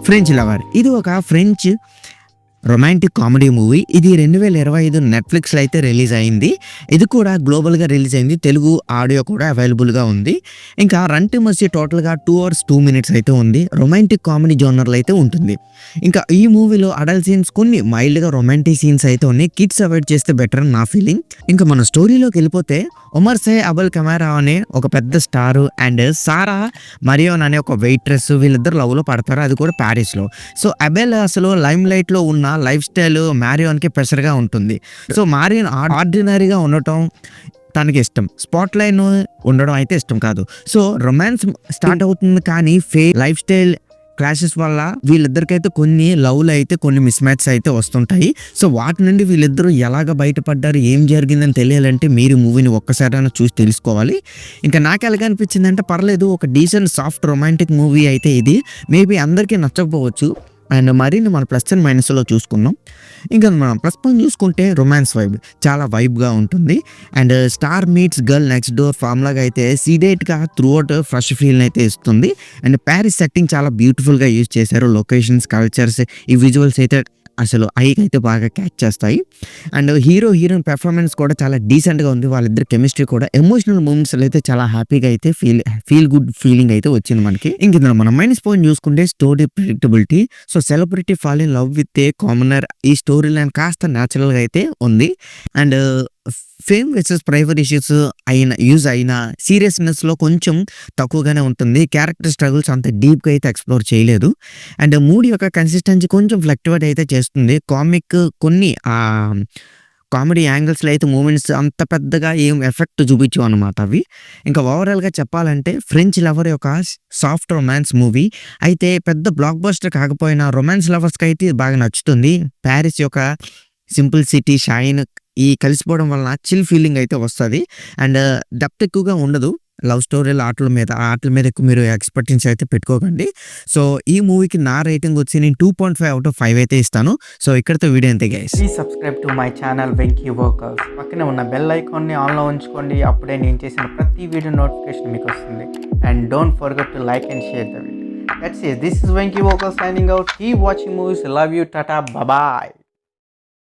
French lover. ఇది ఒక French romantic comedy movie. ఇది 2025 నెట్ఫ్లిక్స్లో అయితే రిలీజ్ అయింది. ఇది కూడా గ్లోబల్గా రిలీజ్ అయింది. తెలుగు ఆడియో కూడా అవైలబుల్గా ఉంది. ఇంకా రన్ టైమ్ వచ్చి టోటల్గా 2 hours 2 minutes అయితే ఉంది. రొమాంటిక్ కామెడీ జోనర్లో అయితే ఉంటుంది. ఇంకా ఈ మూవీలో అడల్ట్ సీన్స్, కొన్ని మైల్డ్గా రొమాంటిక్ సీన్స్ అయితే ఉన్నాయి. కిడ్స్ అవాయిడ్ చేస్తే బెటర్ అని నా ఫీలింగ్. ఇంకా మన స్టోరీలోకి వెళ్ళిపోతే, ఒమర్ సే అబుల్ కెమెరా అనే ఒక పెద్ద స్టారు అండ్ సారా మరియోన్ అనే ఒక వెయిట్రెస్, వీళ్ళిద్దరు లవ్లో పడతారు. అది కూడా ప్యారిస్లో. సో అబెల్ అసలు లైమ్ లైట్లో ఉన్న లైఫ్ స్టైల్ మ్యారియోన్కి ప్రెషర్గా ఉంటుంది. సో మ్యారియోన్ ఆర్డినరీగా ఉండటం తనకి ఇష్టం, స్పాట్ లైన్ ఉండడం అయితే ఇష్టం కాదు. సో రొమాన్స్ స్టార్ట్ అవుతుంది, కానీ లైఫ్ స్టైల్ క్లాషెస్ వల్ల వీళ్ళిద్దరికైతే కొన్ని లవ్లు అయితే కొన్ని మిస్ మ్యాచ్స్ అయితే వస్తుంటాయి. సో వాటి నుండి వీళ్ళిద్దరూ ఎలాగ బయటపడ్డారు, ఏం జరిగిందని తెలియాలంటే మీరు మూవీని ఒక్కసారైనా చూసి తెలుసుకోవాలి. ఇంకా నాకు ఎలాగ అనిపించిందంటే, పర్లేదు, ఒక డీసెంట్ సాఫ్ట్ రొమాంటిక్ మూవీ అయితే ఇది. మేబీ అందరికీ నచ్చకపోవచ్చు. అండ్ మరిన్ని మన ప్లస్ అండ్ మైనస్లో చూసుకుందాం. ఇంకా మనం ప్లస్ పాయింట్ చూసుకుంటే, రొమాన్స్ వైబ్ చాలా వైబ్గా ఉంటుంది. And star meets girl next door ఫార్మ్లాగా అయితే సీడేట్గా త్రూ అవుట్ ఫ్రెష్ ఫీల్ అయితే ఇస్తుంది. అండ్ ప్యారిస్ సెట్టింగ్ చాలా బ్యూటిఫుల్గా యూజ్ చేశారు. లొకేషన్స్, కల్చర్స్, ఈ విజువల్స్ అయితే అసలు ఐకి అయితే బాగా క్యాచ్ చేస్తాయి. అండ్ హీరోయిన్ పెర్ఫార్మెన్స్ కూడా చాలా డీసెంట్గా ఉంది. వాళ్ళిద్దరు కెమిస్ట్రీ కూడా, ఎమోషనల్ మూమెంట్స్ అయితే చాలా హ్యాపీగా అయితే ఫీల్ గుడ్ ఫీలింగ్ అయితే వచ్చింది మనకి. ఇంక మనం మైనస్ పాయింట్ చూసుకుంటే, story predictability. So celebrity fall in love with a commoner, ఈ స్టోరీ లైన్ కాస్త న్యాచురల్గా అయితే ఉంది. And fame versus private issues use అయిన సీరియస్నెస్లో కొంచెం తక్కువగానే ఉంటుంది. క్యారెక్టర్ స్ట్రగుల్స్ అంత డీప్గా అయితే ఎక్స్ప్లోర్ చేయలేదు. అండ్ మూడ్ యొక్క కన్సిస్టెన్సీ కొంచెం ఫ్లక్చువేట్ అయితే చేస్తుంది. కొన్ని కామెడీ యాంగిల్స్లో అయితే మూమెంట్స్ అంత పెద్దగా ఏం ఎఫెక్ట్ చూపించవు అనమాట అవి. ఇంకా ఓవరాల్గా చెప్పాలంటే, ఫ్రెంచ్ లవర్ యొక్క సాఫ్ట్ రొమాన్స్ మూవీ అయితే పెద్ద బ్లాక్ బస్టర్ కాకపోయినా రొమాన్స్ లవర్స్కి అయితే బాగా నచ్చుతుంది. ప్యారిస్ యొక్క సింపుల్ సిటీ, షైన్ ఈ కలిసిపోవడం వలన చిల్ ఫీలింగ్ అయితే వస్తుంది. అండ్ డెప్త్ ఎక్కువగా ఉండదు. లవ్ స్టోరీలు ఆటల మీద ఎక్కువ మీరు ఎక్స్పెక్టెన్స్ అయితే పెట్టుకోకండి. సో ఈ మూవీకి నా రేటింగ్ వచ్చి నేను 2.5 out of 5 అయితే ఇస్తాను. సో ఇక్కడితో వీడియో అంతే guys. Please subscribe to my channel Venky workers. పక్కనే ఉన్న బెల్ ఐకాన్ని ఆన్లో ఉంచుకోండి. అప్పుడే నేను చేసిన ప్రతి వీడియో నోటిఫికేషన్ మీకు వస్తుంది. And don't forget to like and share the video. That's it. This is Venky Walker signing out. Keep watching movies. Love you. Tata. Bye bye.